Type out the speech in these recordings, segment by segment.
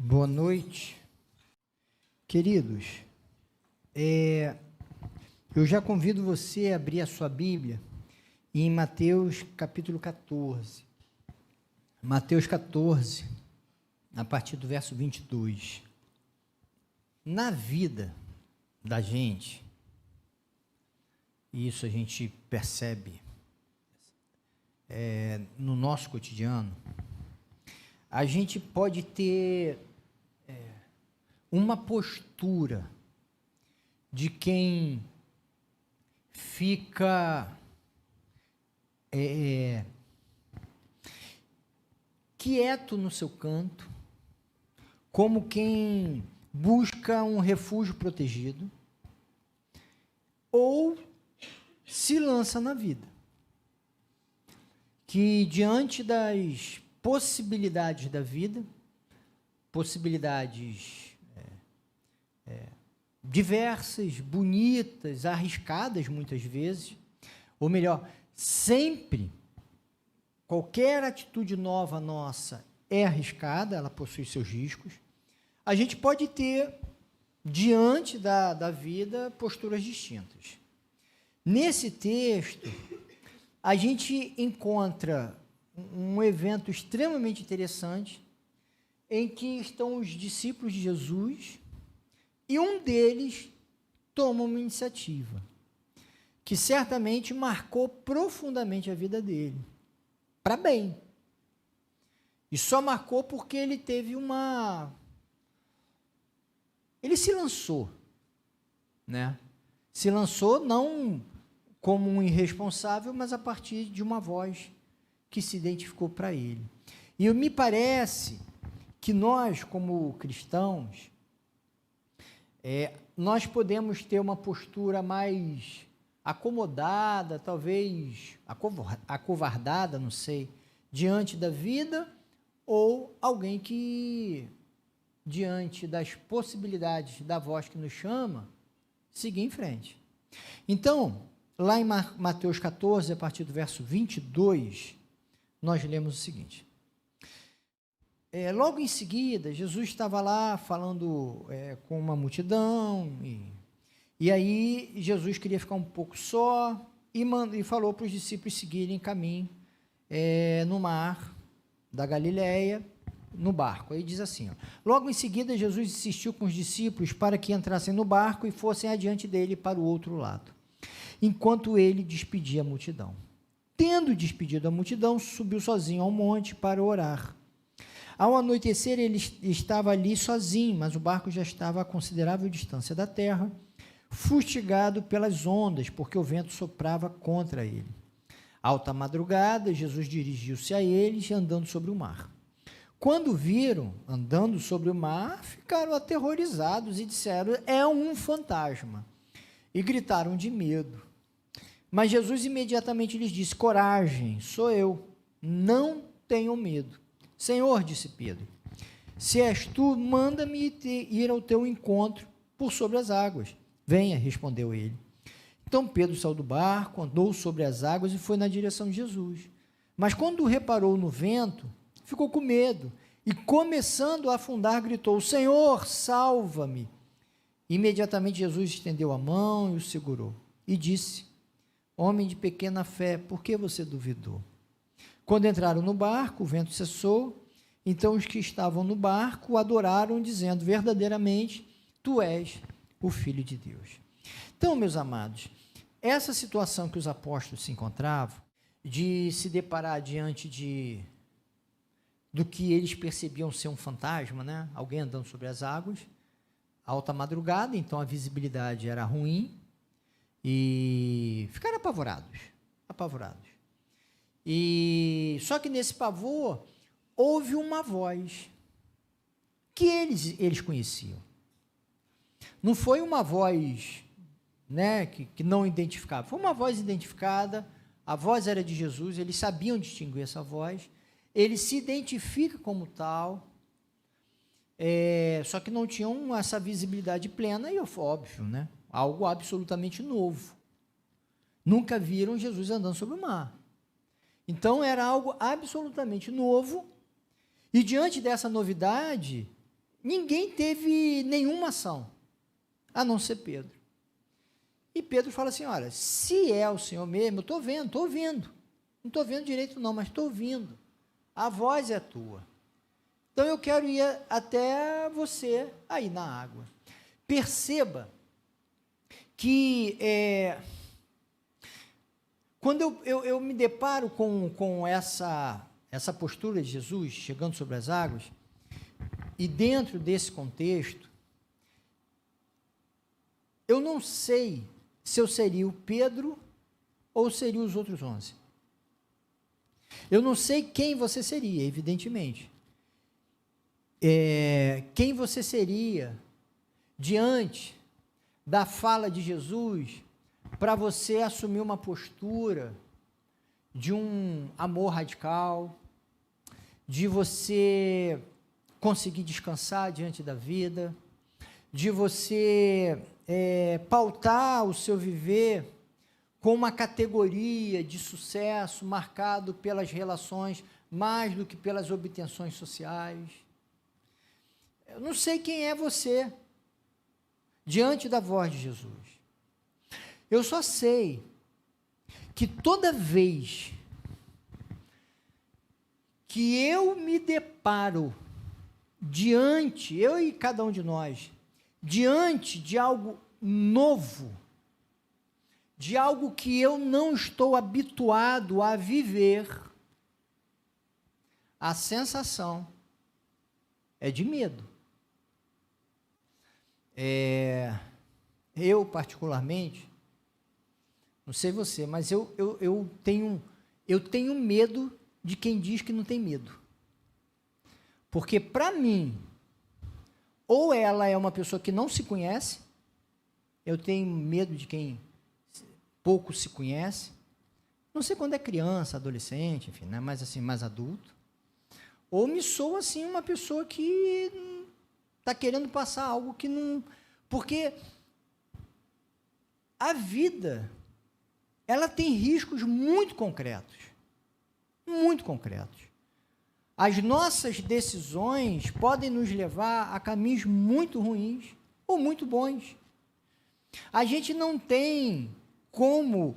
Boa noite, queridos. Eu já convido você a abrir a sua Bíblia em Mateus capítulo 14. Mateus 14, a partir do verso 22. Na vida da gente, e isso a gente percebe no nosso cotidiano, a gente pode ter uma postura de quem fica quieto no seu canto, como quem busca um refúgio protegido, ou se lança na vida, que diante das possibilidades da vida, possibilidades diversas, bonitas, arriscadas muitas vezes, ou melhor, sempre, qualquer atitude nova nossa é arriscada, ela possui seus riscos. A gente pode ter, diante da vida, posturas distintas. Nesse texto, a gente encontra um evento extremamente interessante, em que estão os discípulos de Jesus, e um deles toma uma iniciativa, que certamente marcou profundamente a vida dele, para bem. E só marcou porque ele teve ele se lançou, né? Se lançou não como um irresponsável, mas a partir de uma voz que se identificou para ele. E me parece que nós, como cristãos, nós podemos ter uma postura mais acomodada, talvez acovardada, não sei, diante da vida, ou alguém que, diante das possibilidades da voz que nos chama, seguir em frente. Então, lá em Mateus 14, a partir do verso 22, nós lemos o seguinte. Logo em seguida, Jesus estava lá falando com uma multidão, e aí Jesus queria ficar um pouco só, e falou para os discípulos seguirem caminho no mar da Galileia, no barco. Aí diz assim, logo em seguida Jesus insistiu com os discípulos para que entrassem no barco e fossem adiante dele para o outro lado, enquanto ele despedia a multidão. Tendo despedido a multidão, subiu sozinho ao monte para orar. Ao anoitecer, ele estava ali sozinho, mas o barco já estava a considerável distância da terra, fustigado pelas ondas, porque o vento soprava contra ele. Alta madrugada, Jesus dirigiu-se a eles, andando sobre o mar. Quando viram andando sobre o mar, ficaram aterrorizados e disseram, é um fantasma, e gritaram de medo. Mas Jesus imediatamente lhes disse, coragem, sou eu, não tenham medo. Senhor, disse Pedro, se és tu, manda-me ir ao teu encontro por sobre as águas. Venha, respondeu ele. Então Pedro saiu do barco, andou sobre as águas e foi na direção de Jesus. Mas quando reparou no vento, ficou com medo e, começando a afundar, gritou, Senhor, salva-me. Imediatamente Jesus estendeu a mão e o segurou e disse, homem de pequena fé, por que você duvidou? Quando entraram no barco, o vento cessou, então os que estavam no barco o adoraram, dizendo, verdadeiramente, tu és o Filho de Deus. Então, meus amados, essa situação que os apóstolos se encontravam, de se deparar diante do que eles percebiam ser um fantasma, né? Alguém andando sobre as águas, alta madrugada, então a visibilidade era ruim, e ficaram apavorados. E só que nesse pavor houve uma voz que eles conheciam. Não foi uma voz, né, que não identificava, foi uma voz identificada, a voz era de Jesus, eles sabiam distinguir essa voz, ele se identifica como tal, só que não tinham essa visibilidade plena, e óbvio, né, algo absolutamente novo. Nunca viram Jesus andando sobre o mar. Então, era algo absolutamente novo, e diante dessa novidade, ninguém teve nenhuma ação, a não ser Pedro. E Pedro fala assim, olha, se é o Senhor mesmo, eu estou ouvindo. Não estou vendo direito não, mas estou ouvindo. A voz é tua. Então eu quero ir até você aí na água. Perceba que quando eu me deparo com essa postura de Jesus chegando sobre as águas, e dentro desse contexto, eu não sei se eu seria o Pedro ou seria os outros 11. Eu não sei quem você seria, evidentemente. Quem você seria diante da fala de Jesus para você assumir uma postura de um amor radical, de você conseguir descansar diante da vida, de você pautar o seu viver com uma categoria de sucesso marcado pelas relações mais do que pelas obtenções sociais. Eu não sei quem é você diante da voz de Jesus. Eu só sei que toda vez que eu me deparo diante, eu e cada um de nós, diante de algo novo, de algo que eu não estou habituado a viver, a sensação é de medo. Eu, particularmente, não sei você, mas eu tenho medo de quem diz que não tem medo. Porque, para mim, ou ela é uma pessoa que não se conhece, eu tenho medo de quem pouco se conhece, não sei quando é criança, adolescente, enfim, né, mas assim, mais adulto, ou me sou assim uma pessoa que está querendo passar algo que não... Porque a vida, ela tem riscos muito concretos. Muito concretos. As nossas decisões podem nos levar a caminhos muito ruins ou muito bons. A gente não tem como...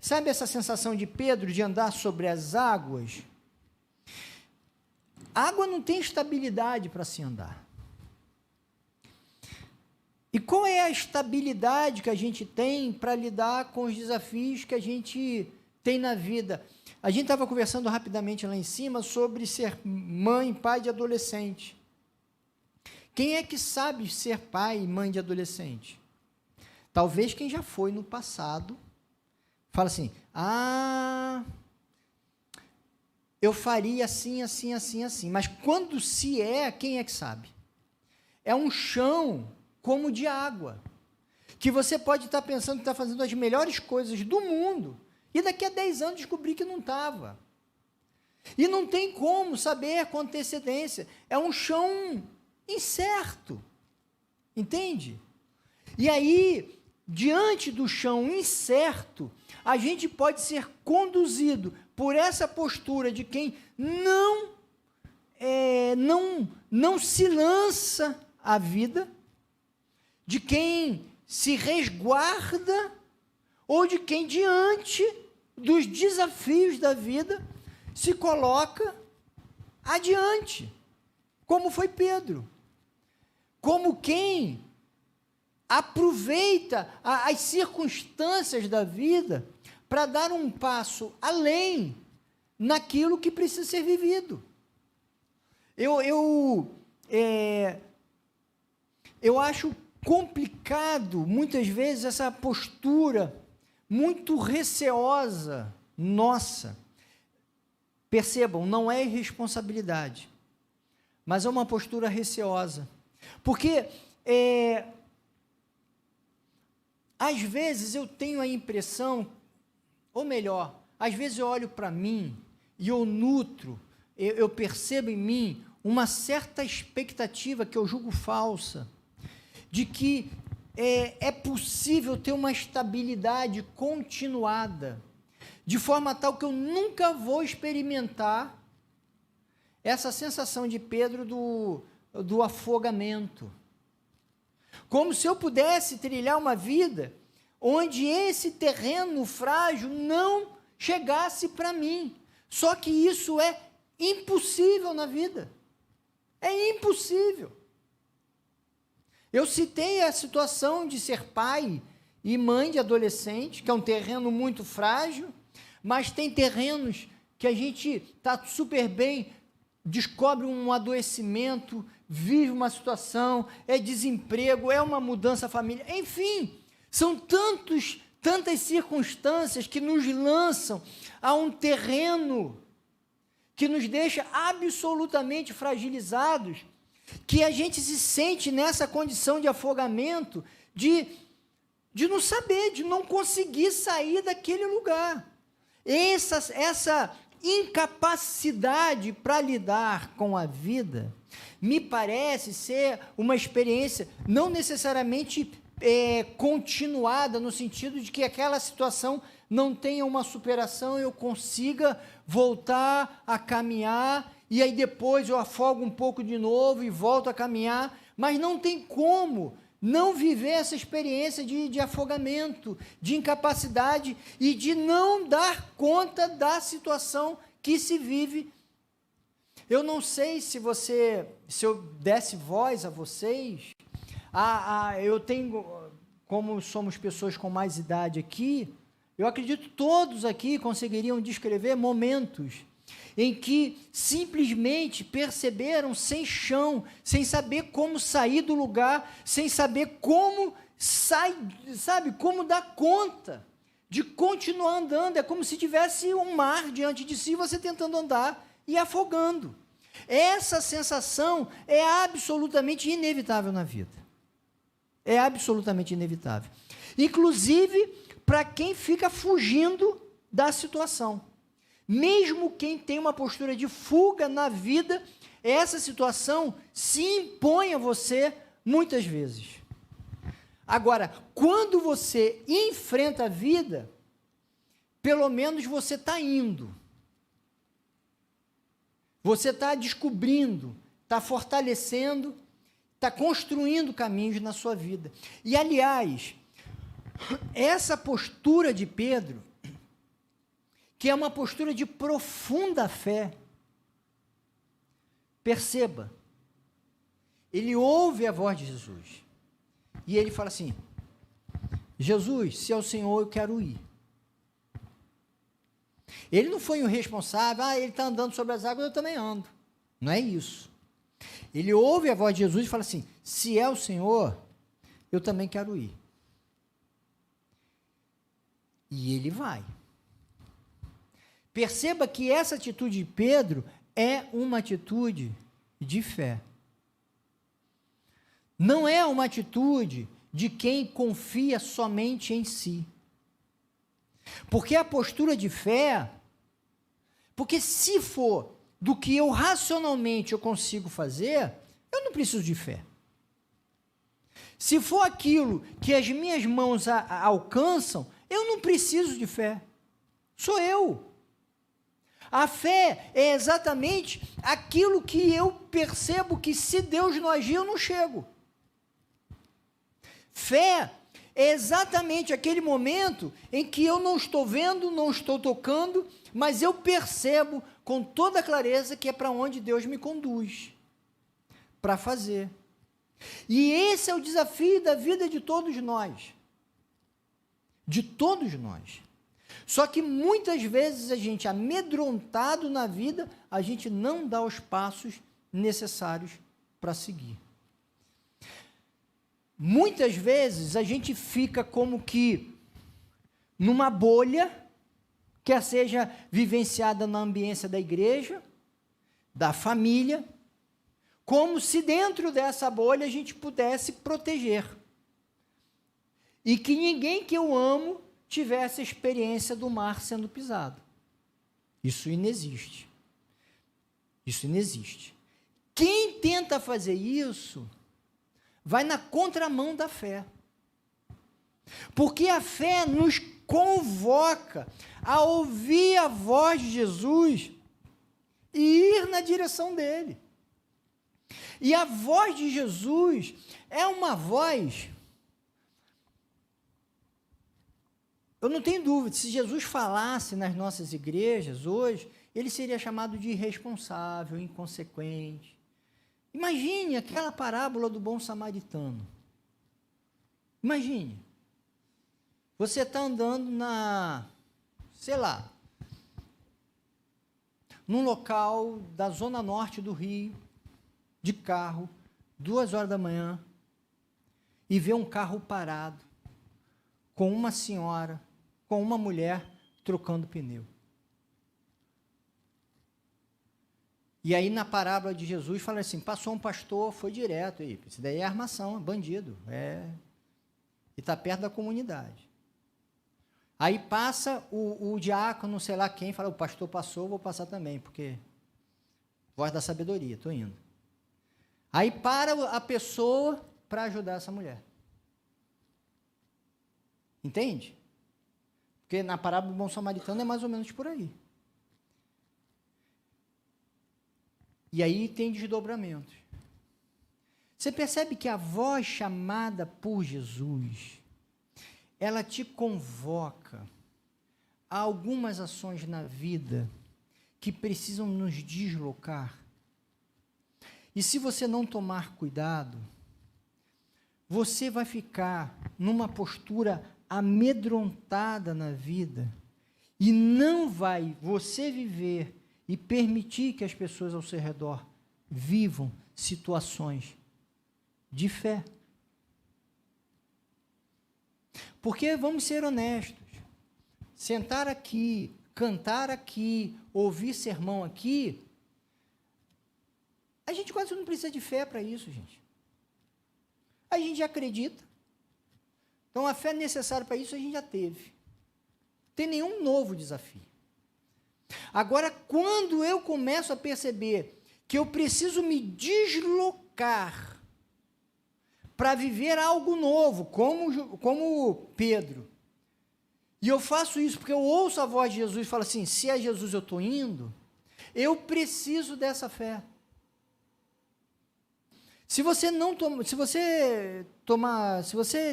sabe essa sensação de Pedro de andar sobre as águas? A água não tem estabilidade para se andar. E qual é a estabilidade que a gente tem para lidar com os desafios que a gente tem na vida? A gente estava conversando rapidamente lá em cima sobre ser mãe, pai de adolescente. Quem é que sabe ser pai e mãe de adolescente? Talvez quem já foi no passado, fala assim, eu faria assim, assim, assim, assim. Mas quando se quem é que sabe? É um chão como de água, que você pode estar pensando que está fazendo as melhores coisas do mundo, e daqui a 10 anos descobrir que não estava. E não tem como saber com antecedência. É um chão incerto. Entende? E aí, diante do chão incerto, a gente pode ser conduzido por essa postura de quem não se lança à vida, de quem se resguarda, ou de quem, diante dos desafios da vida, se coloca adiante, como foi Pedro, como quem aproveita as circunstâncias da vida para dar um passo além naquilo que precisa ser vivido. Eu acho complicado, muitas vezes, essa postura muito receosa nossa. Percebam, não é irresponsabilidade, mas é uma postura receosa. Porque, às vezes, eu tenho a impressão, ou melhor, às vezes eu olho para mim e eu nutro, eu percebo em mim uma certa expectativa que eu julgo falsa, de que é possível ter uma estabilidade continuada, de forma tal que eu nunca vou experimentar essa sensação de Pedro do afogamento. Como se eu pudesse trilhar uma vida onde esse terreno frágil não chegasse para mim. Só que isso é impossível na vida. É impossível. Eu citei a situação de ser pai e mãe de adolescente, que é um terreno muito frágil, mas tem terrenos que a gente está super bem, descobre um adoecimento, vive uma situação, é desemprego, é uma mudança familiar, enfim, são tantas circunstâncias que nos lançam a um terreno que nos deixa absolutamente fragilizados, que a gente se sente nessa condição de afogamento, de não saber, de não conseguir sair daquele lugar. Essa incapacidade para lidar com a vida me parece ser uma experiência não necessariamente continuada, no sentido de que aquela situação não tenha uma superação, eu consiga voltar a caminhar, e aí depois eu afogo um pouco de novo e volto a caminhar, mas não tem como não viver essa experiência de afogamento, de incapacidade e de não dar conta da situação que se vive. Eu não sei se eu desse voz a vocês, eu tenho, como somos pessoas com mais idade aqui, eu acredito que todos aqui conseguiriam descrever momentos em que simplesmente perceberam sem chão, sem saber como sair do lugar, sem saber como como dar conta de continuar andando. É como se tivesse um mar diante de si, você tentando andar e afogando. Essa sensação é absolutamente inevitável na vida. É absolutamente inevitável. Inclusive para quem fica fugindo da situação. Mesmo quem tem uma postura de fuga na vida, essa situação se impõe a você muitas vezes. Agora, quando você enfrenta a vida, pelo menos você está indo. Você está descobrindo, está fortalecendo, está construindo caminhos na sua vida. E, aliás, essa postura de Pedro, que é uma postura de profunda fé, perceba, ele ouve a voz de Jesus, e ele fala assim: Jesus, se é o Senhor, eu quero ir. Ele não foi o responsável, ele está andando sobre as águas, eu também ando. Não é isso. Ele ouve a voz de Jesus e fala assim: se é o Senhor, eu também quero ir. E ele vai. Perceba que essa atitude de Pedro é uma atitude de fé. Não é uma atitude de quem confia somente em si. Porque a postura de fé, porque se for do que eu racionalmente eu consigo fazer, eu não preciso de fé. Se for aquilo que as minhas mãos alcançam, eu não preciso de fé. Sou eu. A fé é exatamente aquilo que eu percebo que se Deus não agir, eu não chego. Fé é exatamente aquele momento em que eu não estou vendo, não estou tocando, mas eu percebo com toda clareza que é para onde Deus me conduz para fazer. E esse é o desafio da vida de todos nós. De todos nós. Só que muitas vezes a gente, amedrontado na vida, a gente não dá os passos necessários para seguir. Muitas vezes a gente fica como que numa bolha, quer seja vivenciada na ambiência da igreja, da família, como se dentro dessa bolha a gente pudesse proteger. E que ninguém que eu amo tivesse a experiência do mar sendo pisado. Isso inexiste. Isso inexiste. Quem tenta fazer isso vai na contramão da fé. Porque a fé nos convoca a ouvir a voz de Jesus e ir na direção dele. E a voz de Jesus é uma voz... Eu não tenho dúvida, se Jesus falasse nas nossas igrejas hoje, ele seria chamado de irresponsável, inconsequente. Imagine aquela parábola do bom samaritano. Imagine. Você está andando num local da zona norte do Rio, de carro, 2 horas da manhã, e vê um carro parado, com uma senhora, com uma mulher trocando pneu. E aí, na parábola de Jesus, fala assim, passou um pastor, foi direto, aí, isso daí é armação, é bandido, e está perto da comunidade. Aí passa o diácono, sei lá quem, fala, o pastor passou, vou passar também, porque voz da sabedoria, estou indo. Aí para a pessoa para ajudar essa mulher. Entende? Porque na parábola do bom samaritano é mais ou menos por aí. E aí tem desdobramentos. Você percebe que a voz chamada por Jesus, ela te convoca a algumas ações na vida que precisam nos deslocar. E se você não tomar cuidado, você vai ficar numa postura amedrontada na vida e não vai você viver e permitir que as pessoas ao seu redor vivam situações de fé. Porque, vamos ser honestos, sentar aqui, cantar aqui, ouvir sermão aqui, a gente quase não precisa de fé para isso, gente. A gente já acredita. Então, a fé necessária para isso a gente já teve. Não tem nenhum novo desafio. Agora, quando eu começo a perceber que eu preciso me deslocar para viver algo novo, como Pedro, e eu faço isso porque eu ouço a voz de Jesus e falo assim, se é Jesus eu estou indo, eu preciso dessa fé. Se você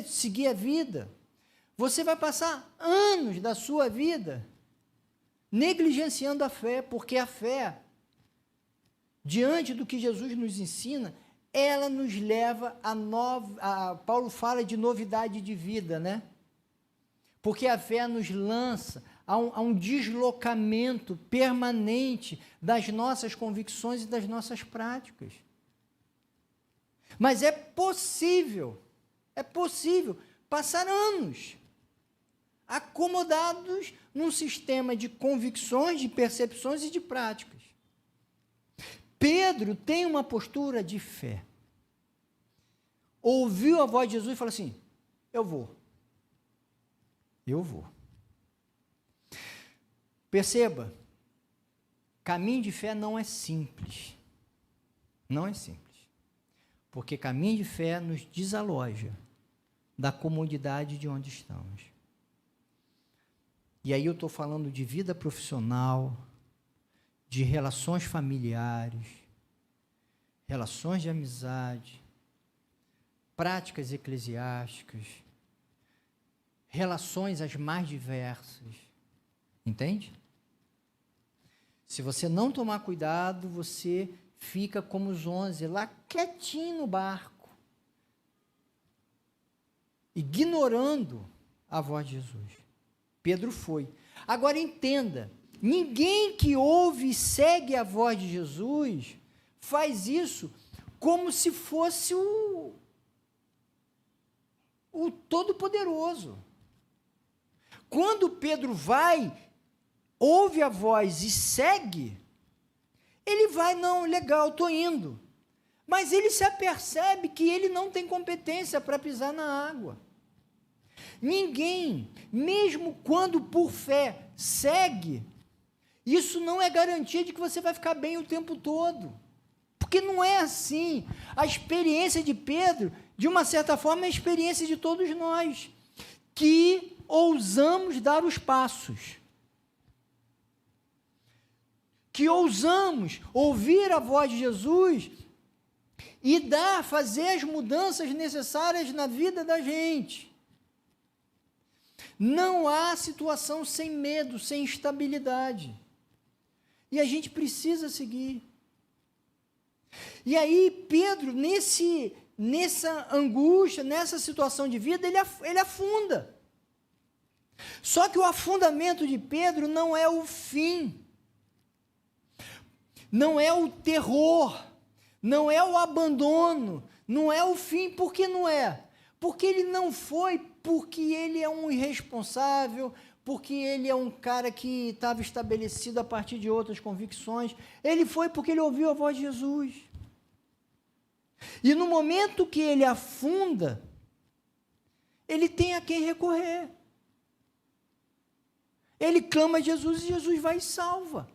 seguir a vida, você vai passar anos da sua vida negligenciando a fé, porque a fé, diante do que Jesus nos ensina, ela nos leva Paulo fala de novidade de vida, né? Porque a fé nos lança a um deslocamento permanente das nossas convicções e das nossas práticas. Mas é possível passar anos acomodados num sistema de convicções, de percepções e de práticas. Pedro tem uma postura de fé. Ouviu a voz de Jesus e falou assim, eu vou. Perceba, caminho de fé não é simples. Não é simples. Porque caminho de fé nos desaloja da comodidade de onde estamos. E aí eu estou falando de vida profissional, de relações familiares, relações de amizade, práticas eclesiásticas, relações as mais diversas. Entende? Se você não tomar cuidado, você fica como os 11, lá quietinho no barco, ignorando a voz de Jesus. Pedro foi. Agora entenda, ninguém que ouve e segue a voz de Jesus faz isso como se fosse o Todo-Poderoso. Quando Pedro vai, ouve a voz e segue, ele vai, não, legal, estou indo. Mas ele se apercebe que ele não tem competência para pisar na água. Ninguém, mesmo quando por fé segue, isso não é garantia de que você vai ficar bem o tempo todo. Porque não é assim. A experiência de Pedro, de uma certa forma, é a experiência de todos nós, que ousamos dar os passos, que ousamos ouvir a voz de Jesus e fazer as mudanças necessárias na vida da gente. Não há situação sem medo, sem instabilidade. E a gente precisa seguir. E aí, Pedro, nessa angústia, nessa situação de vida, ele afunda. Só que o afundamento de Pedro não é o fim. Não é o terror. Não é o abandono. Não é o fim. Por que não é? Porque ele não foi porque ele é um irresponsável, porque ele é um cara que estava estabelecido a partir de outras convicções. Ele foi porque ele ouviu a voz de Jesus. E no momento que ele afunda, ele tem a quem recorrer. Ele clama a Jesus e Jesus vai e salva.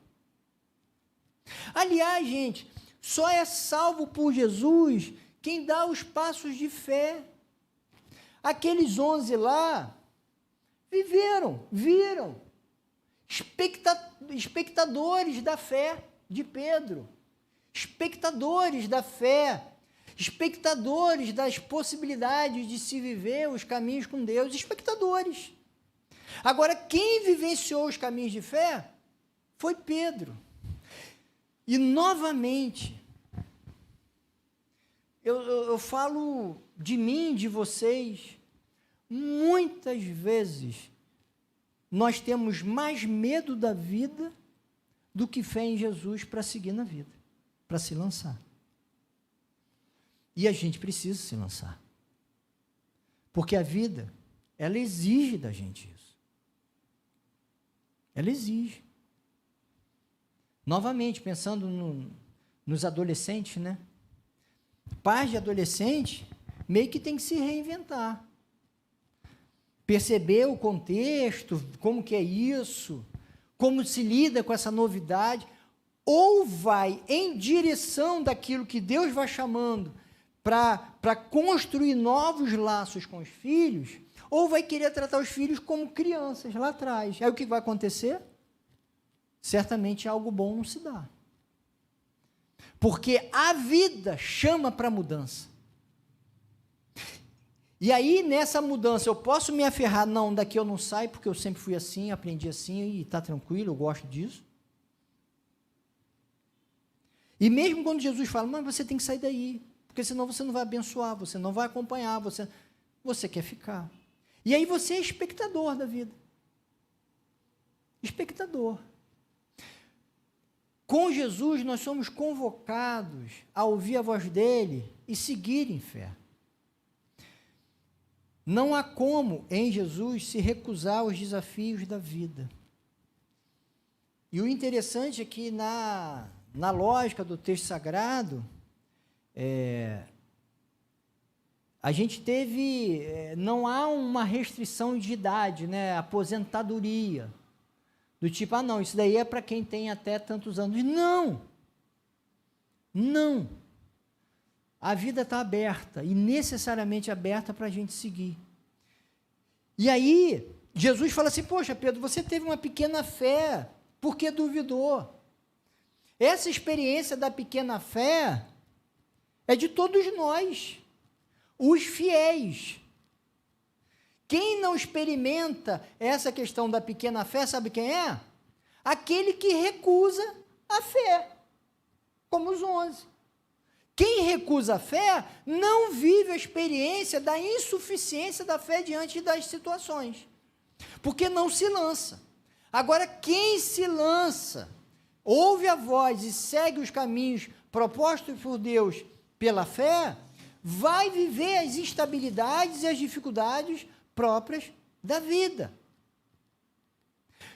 Aliás, gente, só é salvo por Jesus quem dá os passos de fé. Aqueles 11 lá viram, espectadores da fé de Pedro, espectadores da fé, espectadores das possibilidades de se viver os caminhos com Deus, espectadores. Agora, quem vivenciou os caminhos de fé foi Pedro. E, novamente, eu falo de mim, de vocês, muitas vezes nós temos mais medo da vida do que fé em Jesus para seguir na vida, para se lançar. E a gente precisa se lançar. Porque a vida, ela exige da gente isso. Ela exige. Novamente, pensando nos adolescentes, né? Pais de adolescente meio que tem que se reinventar. Perceber o contexto, como que é isso, como se lida com essa novidade, ou vai em direção daquilo que Deus vai chamando para construir novos laços com os filhos, ou vai querer tratar os filhos como crianças lá atrás. Aí o que vai acontecer? Certamente algo bom não se dá. Porque a vida chama para mudança. E aí, nessa mudança, eu posso me aferrar, não, daqui eu não saio, porque eu sempre fui assim, aprendi assim, e está tranquilo, eu gosto disso. E mesmo quando Jesus fala, mas você tem que sair daí, porque senão você não vai abençoar, você não vai acompanhar, você quer ficar. E aí você é espectador da vida. Espectador. Com Jesus, nós somos convocados a ouvir a voz dele e seguir em fé. Não há como, em Jesus, se recusar aos desafios da vida. E o interessante é que, na lógica do texto sagrado, a gente não há uma restrição de idade, né? Aposentadoria. Do tipo, não, isso daí é para quem tem até tantos anos. Não. A vida está aberta, e necessariamente aberta para a gente seguir. E aí, Jesus fala assim, poxa, Pedro, você teve uma pequena fé, por que duvidou? Essa experiência da pequena fé é de todos nós, os fiéis. Quem não experimenta essa questão da pequena fé, sabe quem é? Aquele que recusa a fé, como os 11. Quem recusa a fé não vive a experiência da insuficiência da fé diante das situações, porque não se lança. Agora, quem se lança, ouve a voz e segue os caminhos propostos por Deus pela fé, vai viver as instabilidades e as dificuldades próprias da vida.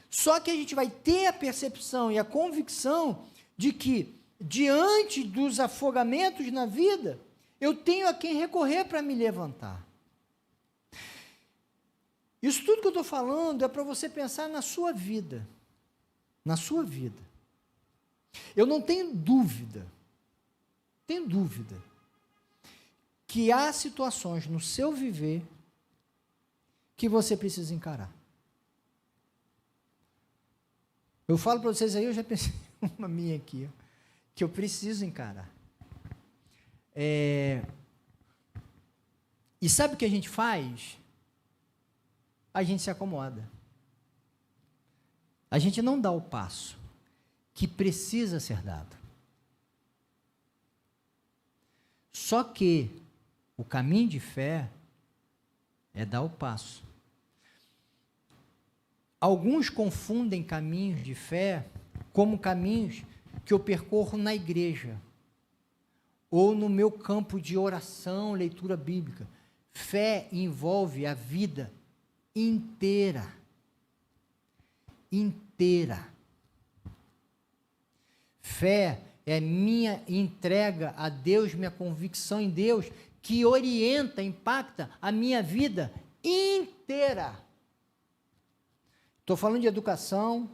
Só que a gente vai ter a percepção e a convicção de que, diante dos afogamentos na vida, eu tenho a quem recorrer para me levantar. Isso tudo que eu estou falando é para você pensar na sua vida. Na sua vida. Eu não tenho dúvida, que há situações no seu viver que você precisa encarar. Eu falo para vocês aí, eu já pensei uma minha aqui, que eu preciso encarar. E sabe o que a gente faz? A gente se acomoda. A gente não dá o passo que precisa ser dado. Só que o caminho de fé é dar o passo. Alguns confundem caminhos de fé como caminhos que eu percorro na igreja ou no meu campo de oração, leitura bíblica. Fé envolve a vida inteira. Inteira. Fé é minha entrega a Deus, minha convicção em Deus, que orienta, impacta a minha vida inteira. Estou falando de educação,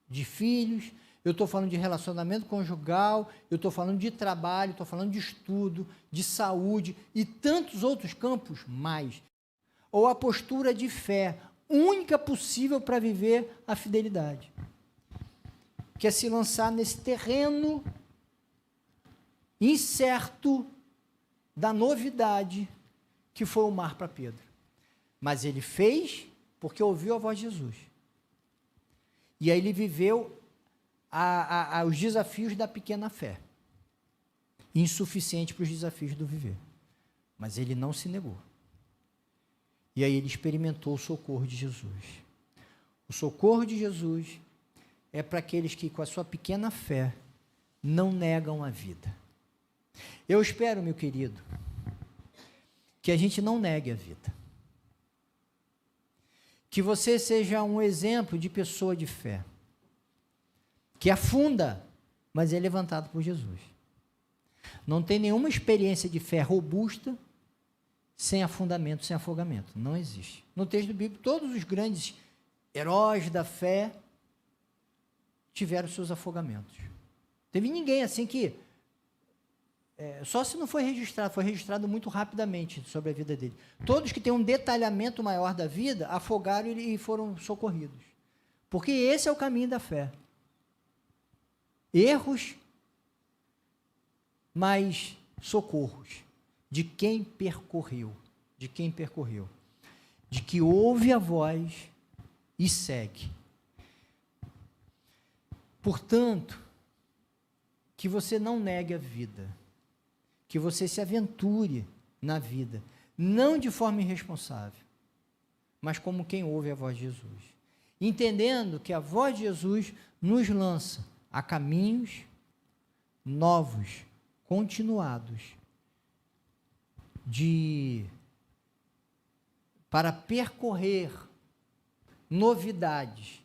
de filhos, eu estou falando de relacionamento conjugal, eu estou falando de trabalho, estou falando de estudo, de saúde e tantos outros campos mais. Ou a postura de fé, única possível para viver a fidelidade, que é se lançar nesse terreno incerto da novidade que foi o mar para Pedro. Mas ele fez porque ouviu a voz de Jesus. E aí ele viveu os desafios da pequena fé, insuficiente para os desafios do viver. Mas ele não se negou. E aí ele experimentou o socorro de Jesus. O socorro de Jesus é para aqueles que, com a sua pequena fé, não negam a vida. Eu espero, meu querido, que a gente não negue a vida. Que você seja um exemplo de pessoa de fé, que afunda, mas é levantado por Jesus. Não tem nenhuma experiência de fé robusta sem afundamento, sem afogamento. Não existe. No texto bíblico, todos os grandes heróis da fé tiveram seus afogamentos. Teve ninguém assim que... só se não foi registrado muito rapidamente sobre a vida dele. Todos que têm um detalhamento maior da vida, afogaram e foram socorridos. Porque esse é o caminho da fé. Erros, mas socorros. De quem percorreu. De quem percorreu. De que ouve a voz e segue. Portanto, que você não negue a vida. Que você se aventure na vida, não de forma irresponsável, mas como quem ouve a voz de Jesus. Entendendo que a voz de Jesus nos lança a caminhos novos, continuados, para percorrer novidades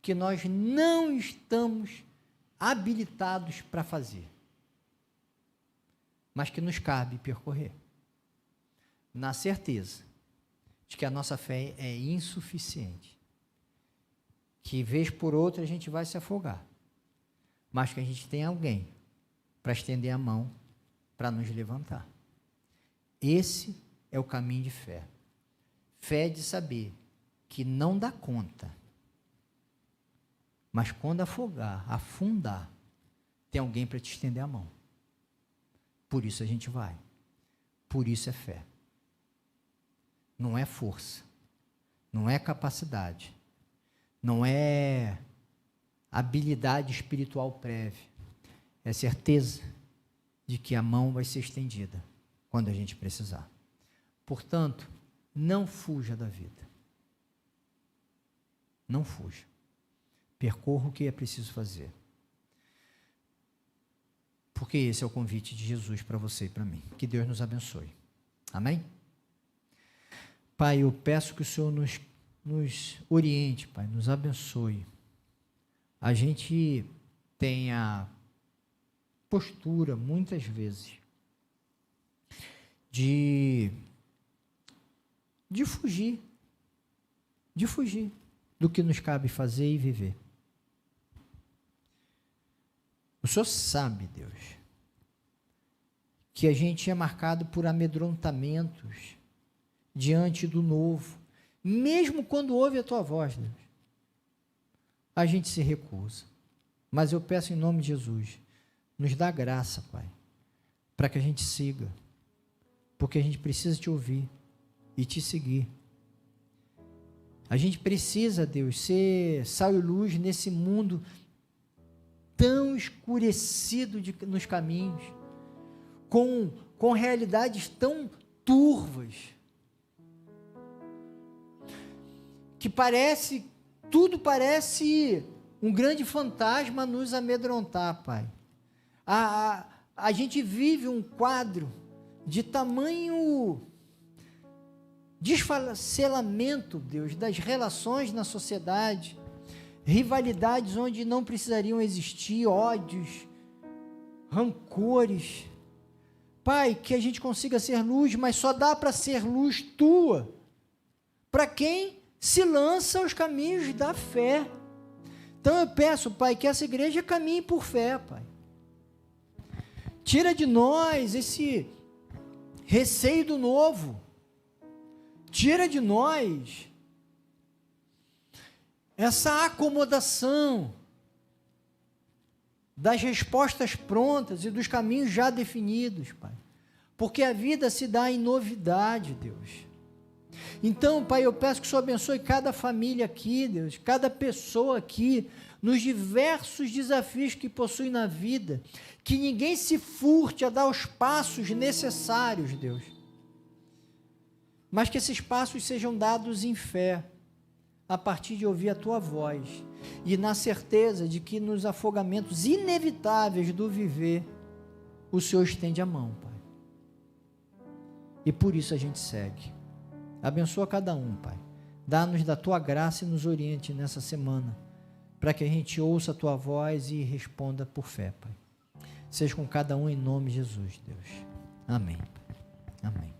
que nós não estamos habilitados para fazer, mas que nos cabe percorrer, na certeza de que a nossa fé é insuficiente, que vez por outra a gente vai se afogar, mas que a gente tem alguém para estender a mão, para nos levantar. Esse é o caminho de fé. Fé de saber que não dá conta, mas quando afundar, tem alguém para te estender a mão. Por isso a gente vai. Por isso é fé. Não é força. Não é capacidade. Não é habilidade espiritual prévia. É certeza de que a mão vai ser estendida quando a gente precisar. Portanto, não fuja da vida. Não fuja. Percorra o que é preciso fazer. Porque esse é o convite de Jesus para você e para mim. Que Deus nos abençoe. Amém? Pai, eu peço que o Senhor nos oriente, Pai, nos abençoe. A gente tem a postura, muitas vezes, de fugir do que nos cabe fazer e viver. O Senhor sabe, Deus, que a gente é marcado por amedrontamentos diante do novo, mesmo quando ouve a Tua voz, Deus. A gente se recusa. Mas eu peço em nome de Jesus, nos dá graça, Pai, para que a gente siga, porque a gente precisa te ouvir e te seguir. A gente precisa, Deus, ser sal e luz nesse mundo tão escurecido nos caminhos, com realidades tão turvas, que tudo parece um grande fantasma a nos amedrontar, Pai. A gente vive um quadro de tamanho desfacelamento, Deus, das relações na sociedade, rivalidades onde não precisariam existir, ódios, rancores. Pai, que a gente consiga ser luz, mas só dá para ser luz tua, para quem se lança aos caminhos da fé. Então eu peço, Pai, que essa igreja caminhe por fé, Pai. Tira de nós esse receio do novo. Tira de nós essa acomodação das respostas prontas e dos caminhos já definidos, Pai. Porque a vida se dá em novidade, Deus. Então, Pai, eu peço que o Senhor abençoe cada família aqui, Deus, cada pessoa aqui, nos diversos desafios que possui na vida, que ninguém se furte a dar os passos necessários, Deus, mas que esses passos sejam dados em fé, a partir de ouvir a Tua voz, e na certeza de que nos afogamentos inevitáveis do viver, o Senhor estende a mão, Pai, e por isso a gente segue. Abençoa cada um, Pai, dá-nos da Tua graça e nos oriente nessa semana, para que a gente ouça a Tua voz e responda por fé, Pai. Seja com cada um em nome de Jesus, Deus. Amém. Amém.